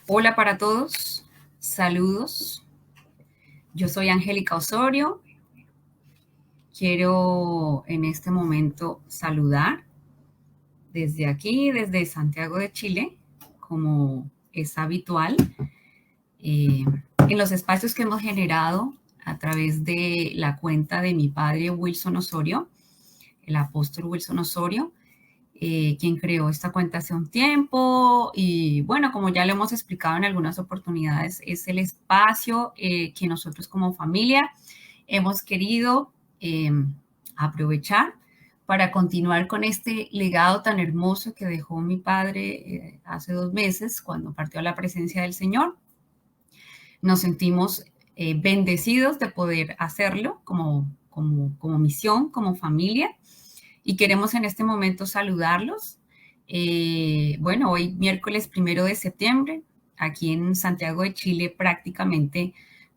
Hola para todos, saludos. Yo soy Angélica Osorio. Quiero en este momento saludar desde aquí, desde Santiago de Chile, como es habitual, eh, en los espacios que hemos generado a través de la cuenta de mi padre Wilson Osorio, el apóstol Wilson Osorio, quien creó esta cuenta hace un tiempo y bueno, como ya lo hemos explicado en algunas oportunidades, es el espacio que nosotros como familia hemos querido aprovechar para continuar con este legado tan hermoso que dejó mi padre hace 2 meses cuando partió a la presencia del Señor. Nos sentimos bendecidos de poder hacerlo como misión, como familia y queremos en este momento saludarlos. Bueno, hoy miércoles 1 de septiembre, aquí en Santiago de Chile prácticamente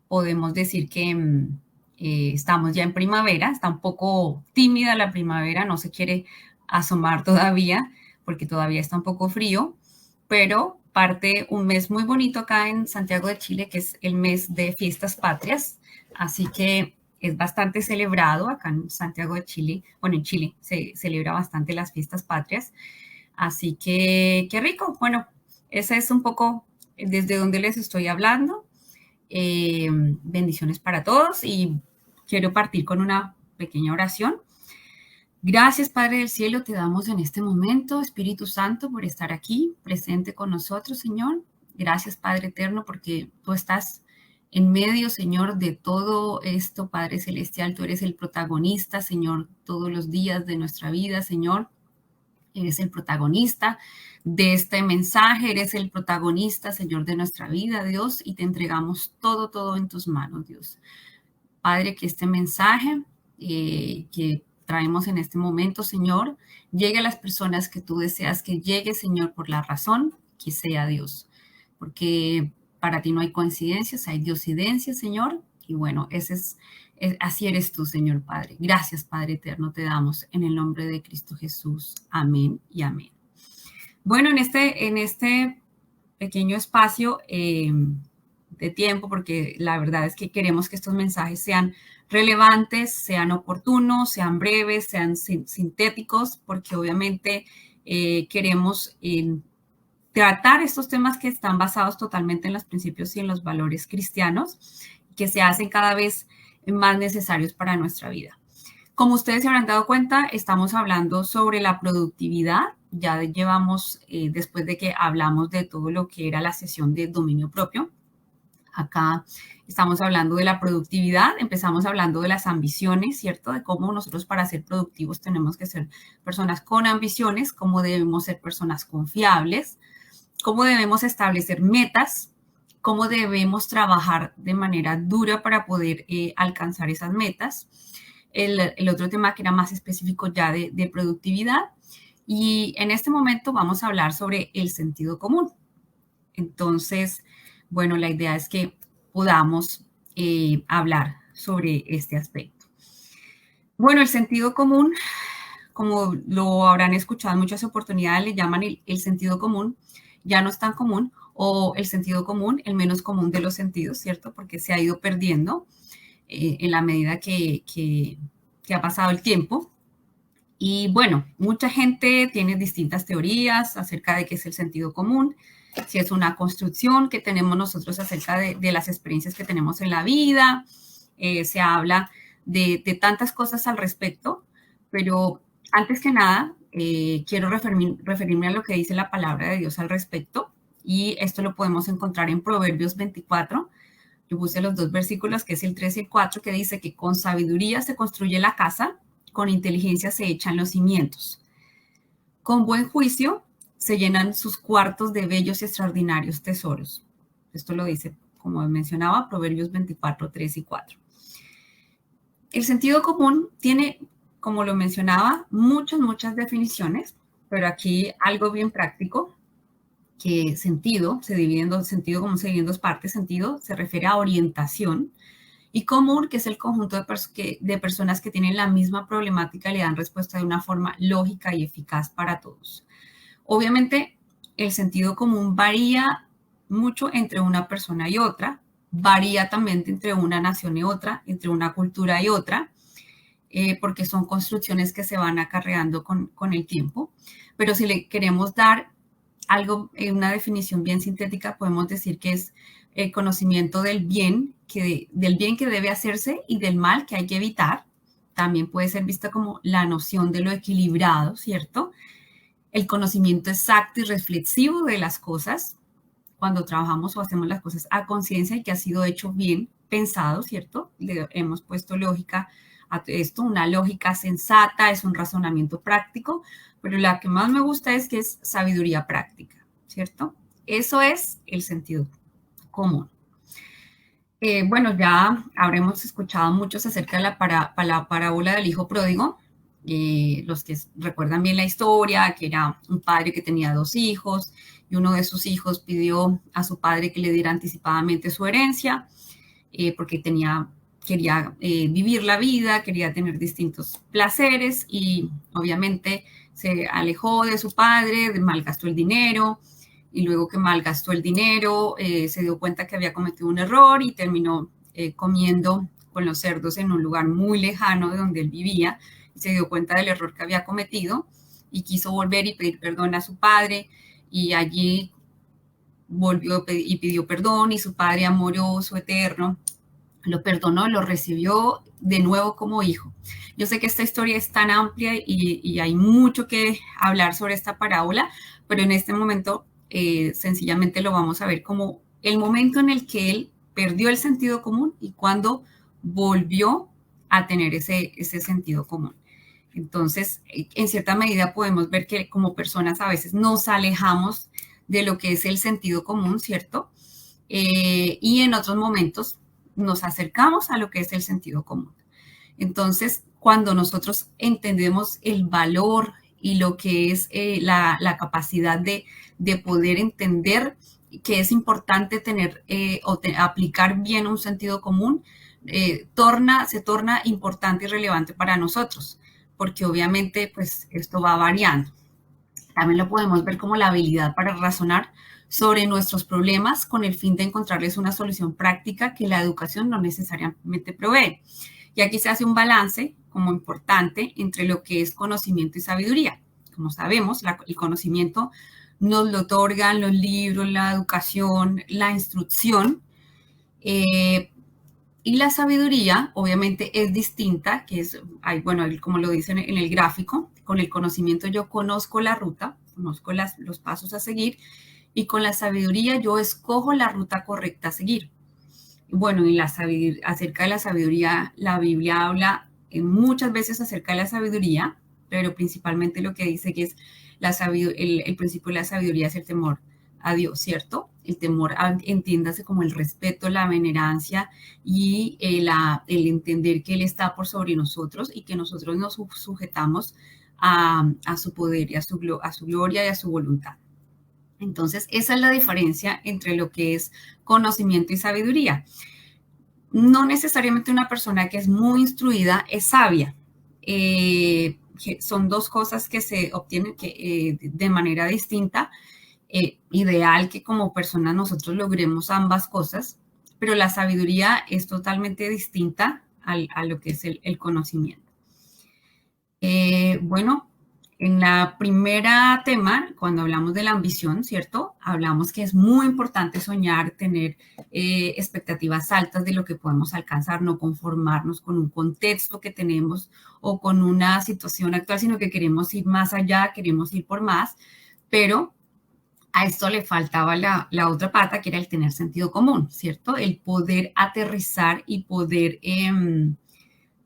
podemos decir que estamos ya en primavera, está un poco tímida la primavera, no se quiere asomar todavía porque todavía está un poco frío, pero parte un mes muy bonito acá en Santiago de Chile, que es el mes de fiestas patrias, así que es bastante celebrado acá en Santiago de Chile. Bueno, en Chile se celebra bastante las fiestas patrias. Así que qué rico. Bueno, ese es un poco desde donde les estoy hablando. Bendiciones para todos y quiero partir con una pequeña oración. Gracias, Padre del Cielo, te damos en este momento, Espíritu Santo, por estar aquí, presente con nosotros, Señor. Gracias, Padre Eterno, porque tú estás en medio, Señor, de todo esto, Padre Celestial. Tú eres el protagonista, Señor, todos los días de nuestra vida, Señor. Eres el protagonista de este mensaje, eres el protagonista, Señor, de nuestra vida, Dios, y te entregamos todo, todo en tus manos, Dios. Padre, que este mensaje que traemos en este momento, Señor, llegue a las personas que tú deseas que llegue, Señor, por la razón que sea Dios. Porque para ti no hay coincidencias, hay diosidencias, Señor. Y bueno, así eres tú, Señor Padre. Gracias, Padre eterno, te damos en el nombre de Cristo Jesús. Amén y amén. Bueno, en este pequeño espacio de tiempo, porque la verdad es que queremos que estos mensajes sean relevantes, sean oportunos, sean breves, sean sintéticos, porque obviamente queremos tratar estos temas que están basados totalmente en los principios y en los valores cristianos, que se hacen cada vez más necesarios para nuestra vida. Como ustedes se habrán dado cuenta, estamos hablando sobre la productividad. Ya llevamos, después de que hablamos de todo lo que era la sesión de dominio propio, acá estamos hablando de la productividad, empezamos hablando de las ambiciones, ¿cierto? De cómo nosotros para ser productivos tenemos que ser personas con ambiciones, cómo debemos ser personas confiables, cómo debemos establecer metas, cómo debemos trabajar de manera dura para poder alcanzar esas metas. El otro tema que era más específico ya de productividad. Y en este momento vamos a hablar sobre el sentido común. Entonces, bueno, la idea es que podamos hablar sobre este aspecto. Bueno, el sentido común, como lo habrán escuchado en muchas oportunidades, le llaman el sentido común, ya no es tan común, o el sentido común, el menos común de los sentidos, ¿cierto? Porque se ha ido perdiendo en la medida que ha pasado el tiempo. Y bueno, mucha gente tiene distintas teorías acerca de qué es el sentido común, si es una construcción que tenemos nosotros acerca de las experiencias que tenemos en la vida, se habla de tantas cosas al respecto, pero antes que nada, quiero referirme a lo que dice la palabra de Dios al respecto, y esto lo podemos encontrar en Proverbios 24. Yo puse los dos versículos, que es el 3 y el 4, que dice que con sabiduría se construye la casa, con inteligencia se echan los cimientos. Con buen juicio se llenan sus cuartos de bellos y extraordinarios tesoros. Esto lo dice, como mencionaba, Proverbios 24, 3 y 4. El sentido común tiene, como lo mencionaba, muchas definiciones, pero aquí algo bien práctico, que sentido se divide en dos, sentido común se divide en dos partes. Sentido se refiere a orientación, y común, que es el conjunto de personas que tienen la misma problemática y le dan respuesta de una forma lógica y eficaz para todos. Obviamente, el sentido común varía mucho entre una persona y otra, varía también entre una nación y otra, entre una cultura y otra, porque son construcciones que se van acarreando con el tiempo. Pero si le queremos dar algo, una definición bien sintética, podemos decir que es el conocimiento del bien que debe hacerse y del mal que hay que evitar. También puede ser vista como la noción de lo equilibrado, ¿cierto? El conocimiento exacto y reflexivo de las cosas, cuando trabajamos o hacemos las cosas a conciencia y que ha sido hecho bien pensado, ¿cierto? Le hemos puesto lógica a esto, una lógica sensata, es un razonamiento práctico, pero la que más me gusta es que es sabiduría práctica, ¿cierto? Eso es el sentido común. Bueno, ya habremos escuchado muchos acerca de la parábola del hijo pródigo. Los que recuerdan bien la historia, que era un padre que tenía dos hijos y uno de sus hijos pidió a su padre que le diera anticipadamente su herencia porque quería vivir la vida, quería tener distintos placeres y obviamente se alejó de su padre, malgastó el dinero y luego que malgastó el dinero se dio cuenta que había cometido un error y terminó comiendo con los cerdos en un lugar muy lejano de donde él vivía y se dio cuenta del error que había cometido y quiso volver y pedir perdón a su padre y allí volvió y pidió perdón y su padre amoroso, eterno, lo perdonó, lo recibió de nuevo como hijo. Yo sé que esta historia es tan amplia y hay mucho que hablar sobre esta parábola, pero en este momento sencillamente lo vamos a ver como el momento en el que él perdió el sentido común y cuando volvió a tener ese sentido común. Entonces, en cierta medida podemos ver que como personas a veces nos alejamos de lo que es el sentido común, ¿cierto? Y en otros momentos nos acercamos a lo que es el sentido común. Entonces, cuando nosotros entendemos el valor y lo que es la capacidad de poder entender que es importante tener aplicar bien un sentido común, se torna importante y relevante para nosotros, porque obviamente pues esto va variando. También lo podemos ver como la habilidad para razonar sobre nuestros problemas con el fin de encontrarles una solución práctica que la educación no necesariamente provee. Y aquí se hace un balance como importante entre lo que es conocimiento y sabiduría. Como sabemos, el conocimiento nos lo otorgan los libros, la educación, la instrucción. Y la sabiduría, obviamente, es distinta, que es, bueno, como lo dicen en el gráfico, con el conocimiento yo conozco la ruta, conozco los pasos a seguir, y con la sabiduría yo escojo la ruta correcta a seguir. Bueno, y acerca de la sabiduría, la Biblia habla muchas veces acerca de la sabiduría, pero principalmente lo que dice que es el principio de la sabiduría es el temor a Dios, ¿cierto? El temor, entiéndase como el respeto, la venerancia y el entender que Él está por sobre nosotros y que nosotros nos sujetamos a su poder y a su gloria y a su voluntad. Entonces, esa es la diferencia entre lo que es conocimiento y sabiduría. No necesariamente una persona que es muy instruida es sabia. Son dos cosas que se obtienen de manera distinta. Ideal que como personas nosotros logremos ambas cosas, pero la sabiduría es totalmente distinta a lo que es el conocimiento. Bueno, en la primera tema, cuando hablamos de la ambición, ¿cierto? Hablamos que es muy importante soñar, tener expectativas altas de lo que podemos alcanzar, no conformarnos con un contexto que tenemos o con una situación actual, sino que queremos ir más allá, queremos ir por más, pero a esto le faltaba la otra pata, que era el tener sentido común, ¿cierto? El poder aterrizar y poder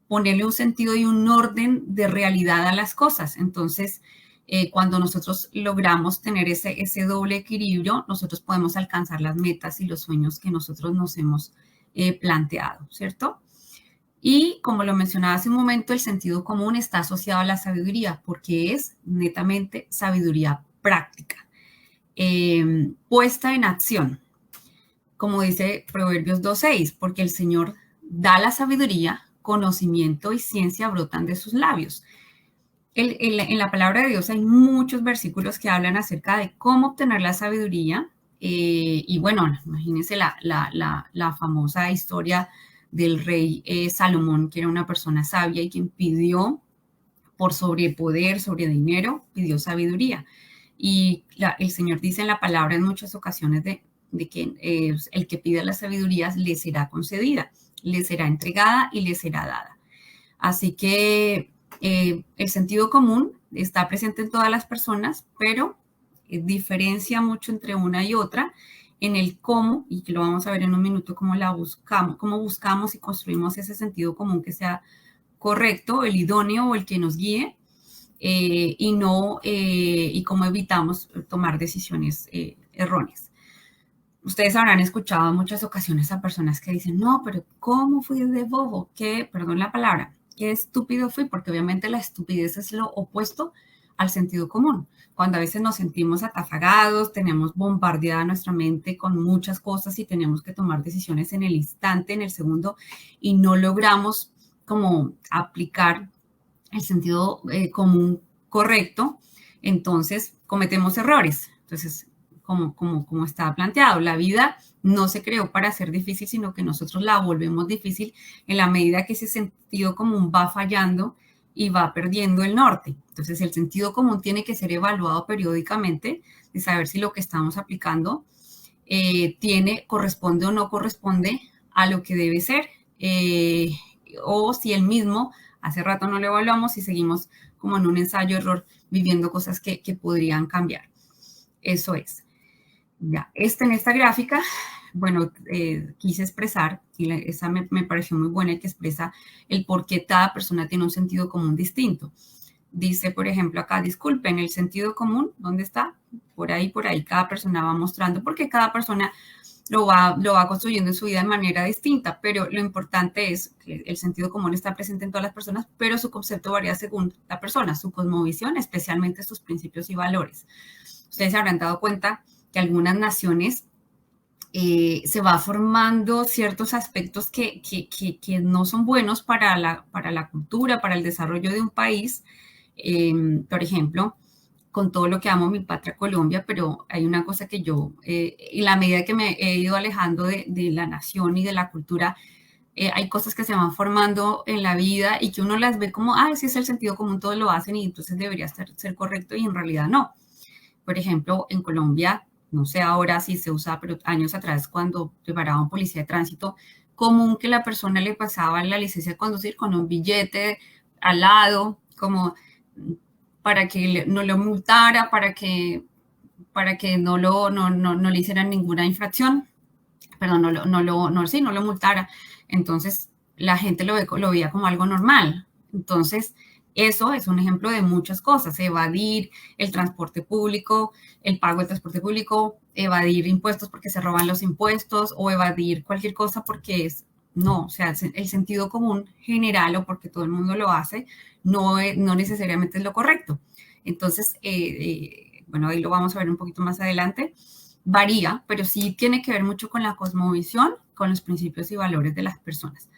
ponerle un sentido y un orden de realidad a las cosas. Entonces, cuando nosotros logramos tener ese doble equilibrio, nosotros podemos alcanzar las metas y los sueños que nosotros nos hemos planteado, ¿cierto? Y como lo mencionaba hace un momento, el sentido común está asociado a la sabiduría porque es netamente sabiduría práctica. Puesta en acción, como dice Proverbios 2:6, porque el Señor da la sabiduría, conocimiento y ciencia brotan de sus labios. En la palabra de Dios hay muchos versículos que hablan acerca de cómo obtener la sabiduría Y bueno, imagínense la famosa historia del rey Salomón, que era una persona sabia y quien pidió por sobrepoder, sobre dinero, pidió sabiduría. Y el Señor dice en la palabra en muchas ocasiones de que el que pida la sabiduría le será concedida, le será entregada y le será dada. Así que el sentido común está presente en todas las personas, pero diferencia mucho entre una y otra en el cómo, y que lo vamos a ver en un minuto, cómo la buscamos, cómo buscamos y construimos ese sentido común que sea correcto, el idóneo o el que nos guíe, y no, y cómo evitamos tomar decisiones erróneas. Ustedes habrán escuchado en muchas ocasiones a personas que dicen, no, pero ¿cómo fui de bobo? ¿Qué, perdón la palabra, qué estúpido fui? Porque obviamente la estupidez es lo opuesto al sentido común. Cuando a veces nos sentimos atafagados, tenemos bombardeada nuestra mente con muchas cosas y tenemos que tomar decisiones en el instante, en el segundo, y no logramos como aplicar el sentido común correcto, entonces cometemos errores. Entonces, como está planteado, la vida no se creó para ser difícil, sino que nosotros la volvemos difícil en la medida que ese sentido común va fallando y va perdiendo el norte. Entonces, el sentido común tiene que ser evaluado periódicamente, de saber si lo que estamos aplicando corresponde o no corresponde a lo que debe ser, o si el mismo, hace rato no lo evaluamos y seguimos como en un ensayo-error viviendo cosas que podrían cambiar. Eso es. Ya, en esta gráfica, bueno, quise expresar, y esa me pareció muy buena, y que expresa el por qué cada persona tiene un sentido común distinto. Dice, por ejemplo, acá, disculpen, el sentido común, ¿dónde está? Por ahí, cada persona va mostrando, porque cada persona lo va construyendo en su vida de manera distinta, pero lo importante es que el sentido común está presente en todas las personas, pero su concepto varía según la persona, su cosmovisión, especialmente sus principios y valores. Ustedes se habrán dado cuenta que algunas naciones se va formando ciertos aspectos que no son buenos para la cultura, para el desarrollo de un país. Por ejemplo, con todo lo que amo mi patria Colombia, pero hay una cosa que yo, en la medida que me he ido alejando de la nación y de la cultura, hay cosas que se van formando en la vida y que uno las ve como, ese es el sentido común, todos lo hacen y entonces debería ser correcto, y en realidad no. Por ejemplo, en Colombia, no sé ahora si se usa, pero años atrás, cuando preparaban policía de tránsito, común que la persona le pasaba la licencia de conducir con un billete al lado, como para que no lo multara, para que no le hicieran ninguna infracción, perdón, no lo multara. Entonces, la gente lo veía como algo normal. Entonces, eso es un ejemplo de muchas cosas: evadir el transporte público, el pago del transporte público, evadir impuestos porque se roban los impuestos, o evadir cualquier cosa porque no, o sea, el sentido común general, o porque todo el mundo lo hace, no necesariamente es lo correcto. Entonces, bueno, ahí lo vamos a ver un poquito más adelante. Varía, pero sí tiene que ver mucho con la cosmovisión, con los principios y valores de las personas.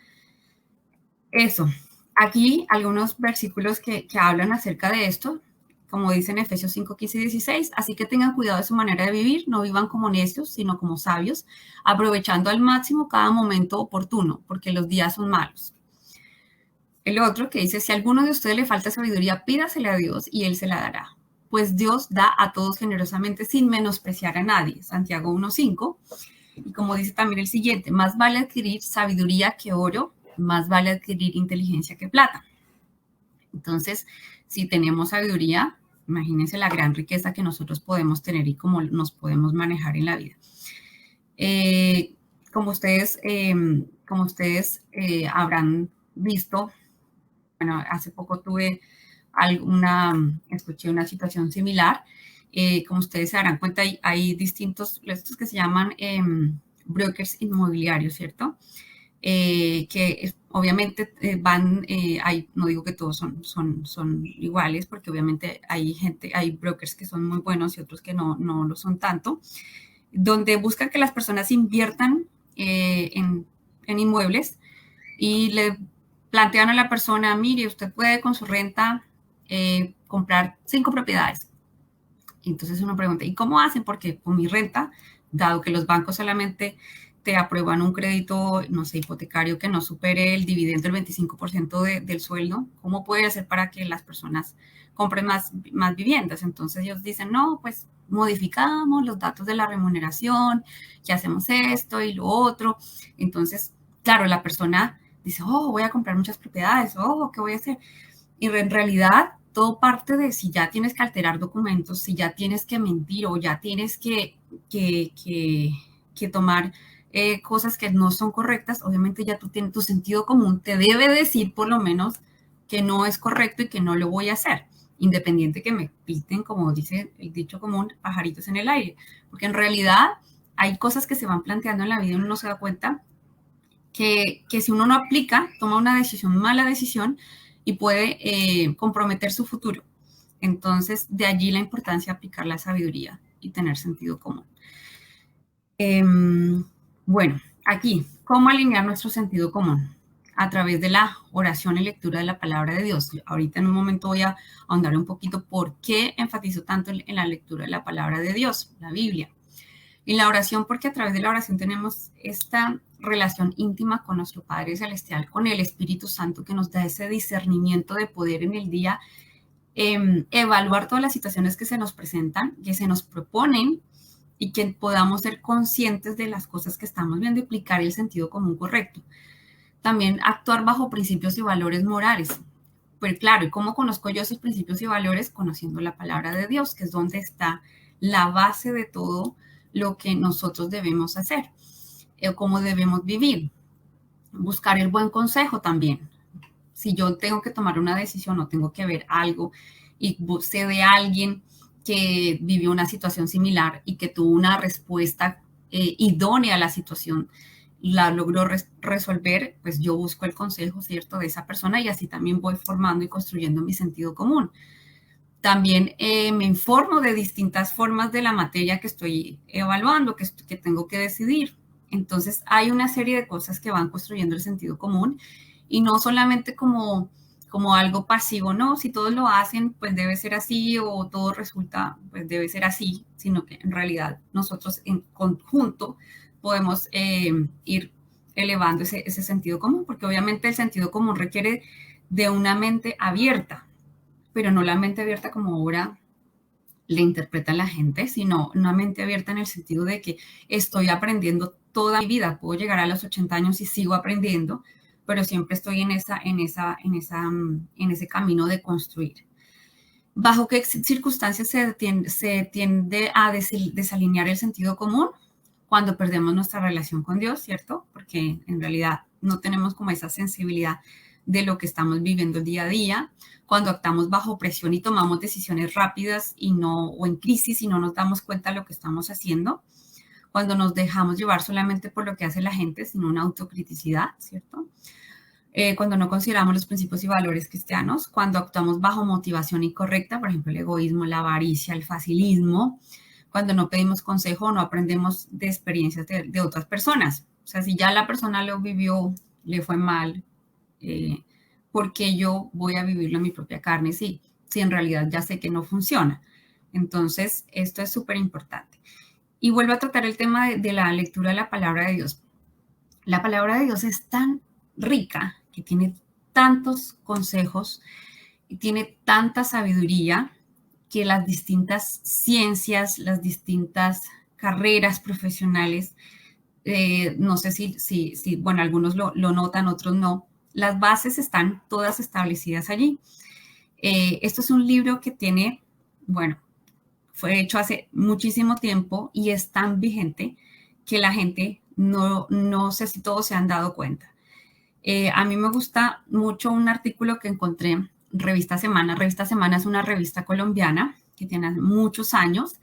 Eso. Aquí algunos versículos que hablan acerca de esto, como dicen Efesios 5, 15 y 16, así que tengan cuidado de su manera de vivir, no vivan como necios, sino como sabios, aprovechando al máximo cada momento oportuno, porque los días son malos. El otro que dice, si a alguno de ustedes le falta sabiduría, pídasela a Dios y Él se la dará, pues Dios da a todos generosamente sin menospreciar a nadie. Santiago 1:5. Y como dice también el siguiente, más vale adquirir sabiduría que oro, más vale adquirir inteligencia que plata. Entonces, si tenemos sabiduría, imagínense la gran riqueza que nosotros podemos tener y cómo nos podemos manejar en la vida. Como ustedes habrán visto, bueno, hace poco escuché una situación similar. Como ustedes se darán cuenta, hay distintos, estos que se llaman brokers inmobiliarios, ¿cierto? Que obviamente no digo que todos son iguales, porque obviamente hay brokers que son muy buenos y otros que no lo son tanto, donde buscan que las personas inviertan en inmuebles y le plantean a la persona, mire, usted puede con su renta comprar 5 propiedades. Entonces uno pregunta, ¿y cómo hacen? Porque con mi renta dado que los bancos solamente te aprueban un crédito, no sé, hipotecario que no supere el dividendo del 25% del sueldo, ¿cómo puede hacer para que las personas compren más viviendas? Entonces ellos dicen, no, pues modificamos los datos de la remuneración, que hacemos esto y lo otro. Entonces, claro, la persona dice, oh, voy a comprar muchas propiedades, oh, ¿qué voy a hacer? Y en realidad todo parte de si ya tienes que alterar documentos, si ya tienes que mentir o ya tienes que, que tomar cosas que no son correctas, obviamente ya tú tienes, tu sentido común te debe decir por lo menos que no es correcto y que no lo voy a hacer, independiente que me piten, como dice el dicho común, pajaritos en el aire, porque en realidad hay cosas que se van planteando en la vida y uno no se da cuenta que si uno no aplica, toma una decisión, mala decisión, y puede comprometer su futuro. Entonces, de allí la importancia de aplicar la sabiduría y tener sentido común. Bueno, aquí, ¿cómo alinear nuestro sentido común? A través de la oración y lectura de la palabra de Dios. Ahorita en un momento voy a ahondar un poquito por qué enfatizo tanto en la lectura de la palabra de Dios, la Biblia. Y la oración, porque a través de la oración tenemos esta relación íntima con nuestro Padre Celestial, con el Espíritu Santo, que nos da ese discernimiento de poder en el día evaluar todas las situaciones que se nos presentan, que se nos proponen, y que podamos ser conscientes de las cosas que estamos viendo y aplicar el sentido común correcto. También actuar bajo principios y valores morales. Pero claro, ¿y cómo conozco yo esos principios y valores? Conociendo la palabra de Dios, que es donde está la base de todo lo que nosotros debemos hacer, cómo debemos vivir. Buscar el buen consejo también. Si yo tengo que tomar una decisión o tengo que ver algo y sé de alguien que vivió una situación similar y que tuvo una respuesta idónea a la situación, la logró resolver, pues yo busco el consejo, ¿cierto?, de esa persona, y así también voy formando y construyendo mi sentido común. También me informo de distintas formas de la materia que estoy evaluando, que tengo que decidir. Entonces, hay una serie de cosas que van construyendo el sentido común, y no solamente como algo pasivo, no, si todos lo hacen, pues debe ser así, o todo resulta, pues debe ser así, sino que en realidad nosotros en conjunto podemos ir elevando ese sentido común, porque obviamente el sentido común requiere de una mente abierta, pero no la mente abierta como ahora le interpreta la gente, sino una mente abierta en el sentido de que estoy aprendiendo toda mi vida. Puedo llegar a los 80 años y sigo aprendiendo, pero siempre estoy en ese camino de construir. ¿Bajo qué circunstancias se tiende a desalinear el sentido común? Cuando perdemos nuestra relación con Dios, ¿cierto? Porque en realidad no tenemos como esa sensibilidad de lo que estamos viviendo día a día, cuando actuamos bajo presión y tomamos decisiones rápidas o en crisis y no nos damos cuenta de lo que estamos haciendo, cuando nos dejamos llevar solamente por lo que hace la gente sin una autocriticidad, ¿cierto? Cuando no consideramos los principios y valores cristianos, cuando actuamos bajo motivación incorrecta, por ejemplo, el egoísmo, la avaricia, el facilismo, cuando no pedimos consejo o no aprendemos de experiencias de otras personas. O sea, si ya la persona lo vivió, le fue mal, ¿por qué yo voy a vivirlo en mi propia carne? Sí, si en realidad ya sé que no funciona. Entonces, esto es súper importante. Y vuelvo a tratar el tema de la lectura de la palabra de Dios. La palabra de Dios es tan rica, que tiene tantos consejos y tiene tanta sabiduría, que las distintas ciencias, las distintas carreras profesionales, no sé si bueno, algunos lo notan, otros no, las bases están todas establecidas allí. Esto es un libro que tiene, bueno, fue hecho hace muchísimo tiempo y es tan vigente que la gente no sé si todos se han dado cuenta. A mí me gusta mucho un artículo que encontré en Revista Semana. Revista Semana es una revista colombiana que tiene muchos años.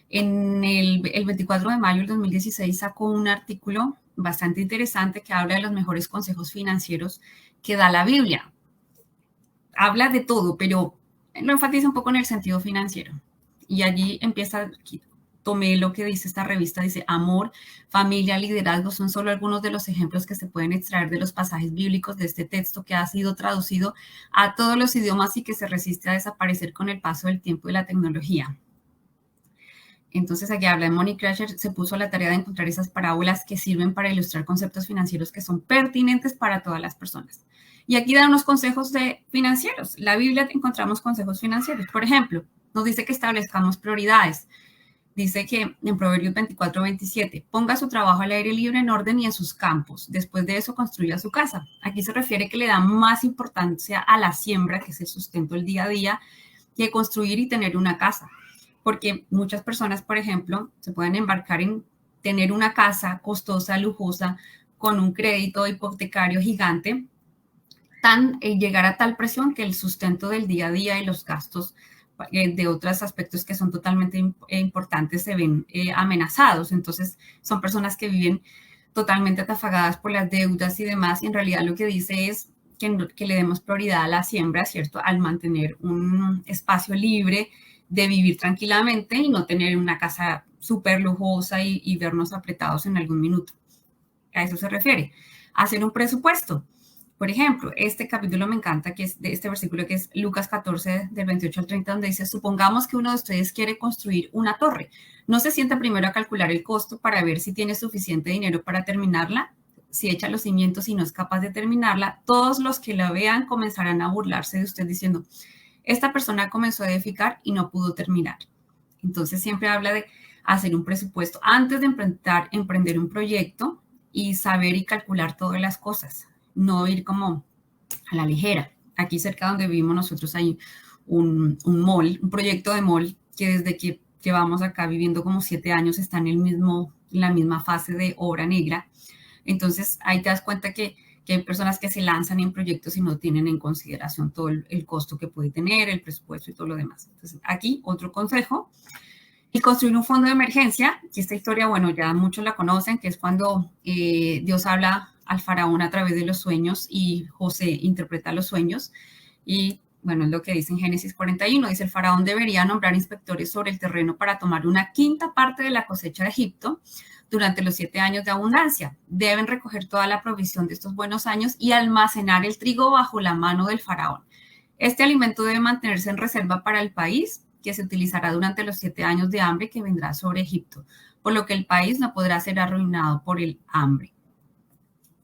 El 24 de mayo del 2016 sacó un artículo bastante interesante que habla de los mejores consejos financieros que da la Biblia. Habla de todo, pero lo enfatiza un poco en el sentido financiero. Y allí empieza, tomé lo que dice esta revista, dice: amor, familia, liderazgo son solo algunos de los ejemplos que se pueden extraer de los pasajes bíblicos de este texto, que ha sido traducido a todos los idiomas y que se resiste a desaparecer con el paso del tiempo y la tecnología. Entonces aquí habla de Money Crasher, se puso a la tarea de encontrar esas parábolas que sirven para ilustrar conceptos financieros que son pertinentes para todas las personas. Y aquí dan unos consejos financieros. La Biblia encontramos consejos financieros. Por ejemplo, nos dice que establezcamos prioridades. Dice que en Proverbios 24-27, ponga su trabajo al aire libre en orden y en sus campos. Después de eso, construya su casa. Aquí se refiere que le da más importancia a la siembra, que es el sustento del día a día, que construir y tener una casa. Porque muchas personas, por ejemplo, se pueden embarcar en tener una casa costosa, lujosa, con un crédito hipotecario gigante, llegar a tal presión que el sustento del día a día y los gastos de otros aspectos que son totalmente importantes se ven amenazados. Entonces, son personas que viven totalmente atafagadas por las deudas y demás, y en realidad lo que dice es que le demos prioridad a la siembra, ¿cierto? Al mantener un espacio libre de vivir tranquilamente y no tener una casa súper lujosa y vernos apretados en algún minuto. A eso se refiere. Hacer un presupuesto. Por ejemplo, este capítulo me encanta, que es de este versículo que es Lucas 14, del 28 al 30, donde dice, supongamos que uno de ustedes quiere construir una torre. ¿No se sienta primero a calcular el costo para ver si tiene suficiente dinero para terminarla? Si echa los cimientos y no es capaz de terminarla, todos los que la vean comenzarán a burlarse de usted diciendo, esta persona comenzó a edificar y no pudo terminar. Entonces siempre habla de hacer un presupuesto antes de emprender un proyecto y saber y calcular todas las cosas, no ir como a la ligera. Aquí cerca donde vivimos nosotros hay un mall, un proyecto de mall que desde que llevamos acá viviendo como 7 años está en la misma fase de obra negra. Entonces ahí te das cuenta que hay personas que se lanzan en proyectos y no tienen en consideración todo el costo que puede tener, el presupuesto y todo lo demás. Entonces aquí otro consejo. Y construir un fondo de emergencia, que esta historia, bueno, ya muchos la conocen, que es cuando Dios habla al faraón a través de los sueños y José interpreta los sueños. Y bueno, es lo que dice en Génesis 41, dice el faraón debería nombrar inspectores sobre el terreno para tomar una quinta parte de la cosecha de Egipto durante los 7 años de abundancia. Deben recoger toda la provisión de estos buenos años y almacenar el trigo bajo la mano del faraón. Este alimento debe mantenerse en reserva para el país, que se utilizará durante los 7 años de hambre que vendrá sobre Egipto, por lo que el país no podrá ser arruinado por el hambre.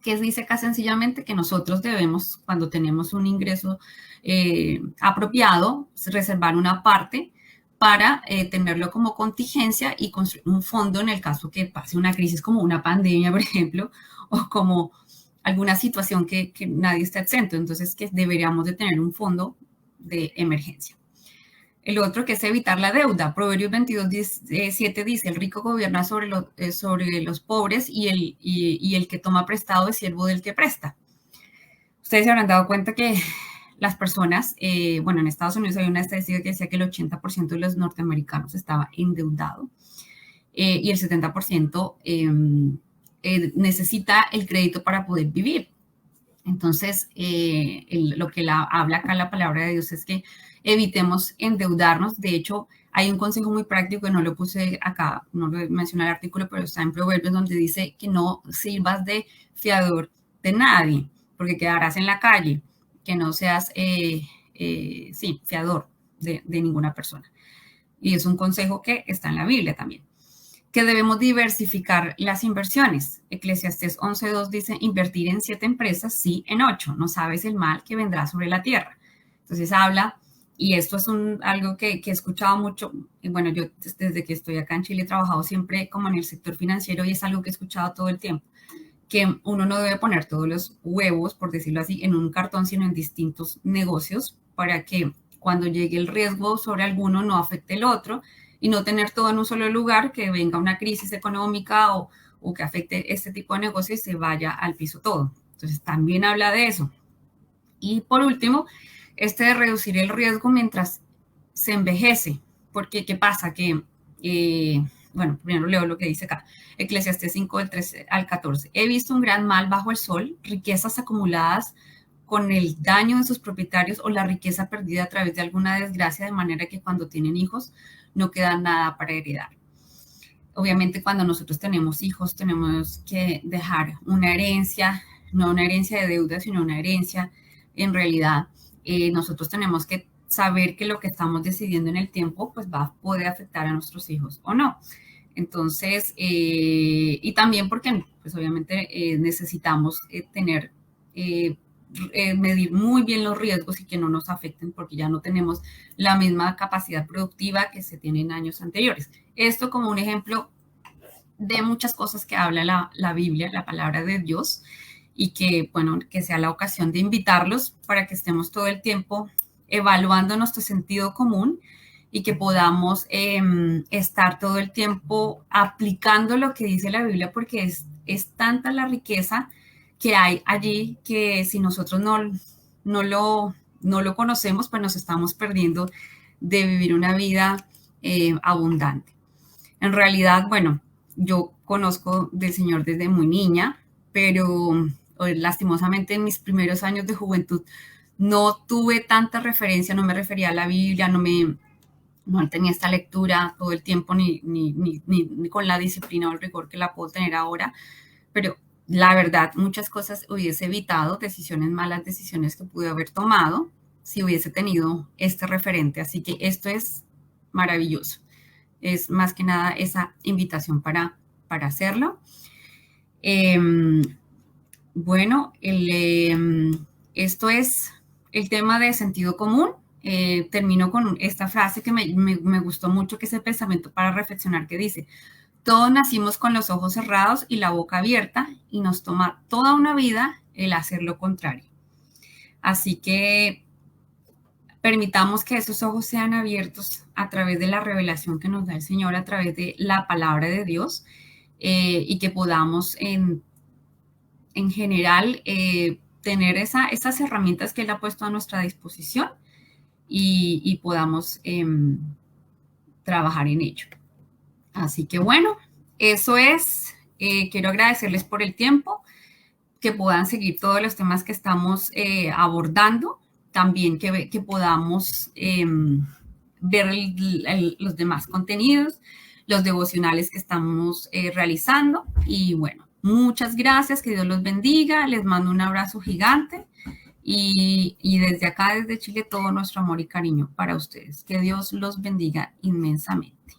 ¿Qué dice acá sencillamente? Que nosotros debemos, cuando tenemos un ingreso apropiado, reservar una parte para tenerlo como contingencia y construir un fondo en el caso que pase una crisis como una pandemia, por ejemplo, o como alguna situación que nadie está exento. Entonces, que deberíamos de tener un fondo de emergencia. El otro que es evitar la deuda. Proverbios 22:7 dice, el rico gobierna sobre los pobres y el que toma prestado es siervo del que presta. Ustedes se habrán dado cuenta que las personas, bueno, en Estados Unidos hay una estadística que decía que el 80% de los norteamericanos estaba endeudado y el 70% necesita el crédito para poder vivir. Entonces, lo que habla acá la palabra de Dios es que evitemos endeudarnos. De hecho, hay un consejo muy práctico que no lo puse acá, no lo mencioné el artículo, pero está en Proverbios donde dice que no sirvas de fiador de nadie, porque quedarás en la calle, que no seas, fiador de ninguna persona. Y es un consejo que está en la Biblia también. Que debemos diversificar las inversiones. Eclesiastés 11:2 dice, invertir en 7 empresas, sí, en 8. No sabes el mal que vendrá sobre la tierra. Entonces habla, y esto es algo que he escuchado mucho, y bueno, yo desde que estoy acá en Chile he trabajado siempre como en el sector financiero y es algo que he escuchado todo el tiempo, que uno no debe poner todos los huevos, por decirlo así, en un cartón, sino en distintos negocios para que cuando llegue el riesgo sobre alguno no afecte el otro y no tener todo en un solo lugar, que venga una crisis económica o que afecte este tipo de negocio y se vaya al piso todo. Entonces, también habla de eso. Y por último, de reducir el riesgo mientras se envejece. Porque, ¿qué pasa? Que, bueno, primero leo lo que dice acá. Eclesiastés 5, del 13 al 14. He visto un gran mal bajo el sol, riquezas acumuladas con el daño de sus propietarios o la riqueza perdida a través de alguna desgracia, de manera que cuando tienen hijos no queda nada para heredar. Obviamente cuando nosotros tenemos hijos tenemos que dejar una herencia, no una herencia de deuda, sino una herencia en realidad. Nosotros tenemos que saber que lo que estamos decidiendo en el tiempo pues va a poder afectar a nuestros hijos o no. Entonces, y también porque pues obviamente necesitamos tener, medir muy bien los riesgos y que no nos afecten porque ya no tenemos la misma capacidad productiva que se tiene en años anteriores. Esto como un ejemplo de muchas cosas que habla la Biblia, la palabra de Dios, y que, bueno, que sea la ocasión de invitarlos para que estemos todo el tiempo evaluando nuestro sentido común y que podamos estar todo el tiempo aplicando lo que dice la Biblia, porque es tanta la riqueza que hay allí que si nosotros no lo conocemos, pues nos estamos perdiendo de vivir una vida abundante. En realidad, bueno, yo conozco del Señor desde muy niña, pero lastimosamente en mis primeros años de juventud no tuve tanta referencia, no me refería a la Biblia, no tenía esta lectura todo el tiempo ni con la disciplina o el rigor que la puedo tener ahora, pero la verdad muchas cosas hubiese evitado, decisiones, malas decisiones que pude haber tomado si hubiese tenido este referente. Así que esto es maravilloso. Es más que nada esa invitación para hacerlo. Bueno, esto es el tema de sentido común. Termino con esta frase que me gustó mucho, que es el pensamiento para reflexionar, que dice: todos nacimos con los ojos cerrados y la boca abierta y nos toma toda una vida el hacer lo contrario. Así que permitamos que esos ojos sean abiertos a través de la revelación que nos da el Señor, a través de la palabra de Dios, y que podamos en general tener esas herramientas que Él ha puesto a nuestra disposición y podamos trabajar en ello. Así que bueno, eso es. Quiero agradecerles por el tiempo, que puedan seguir todos los temas que estamos abordando, también que podamos ver los demás contenidos, los devocionales que estamos realizando. Y bueno, muchas gracias, que Dios los bendiga, les mando un abrazo gigante y desde acá, desde Chile, todo nuestro amor y cariño para ustedes. Que Dios los bendiga inmensamente.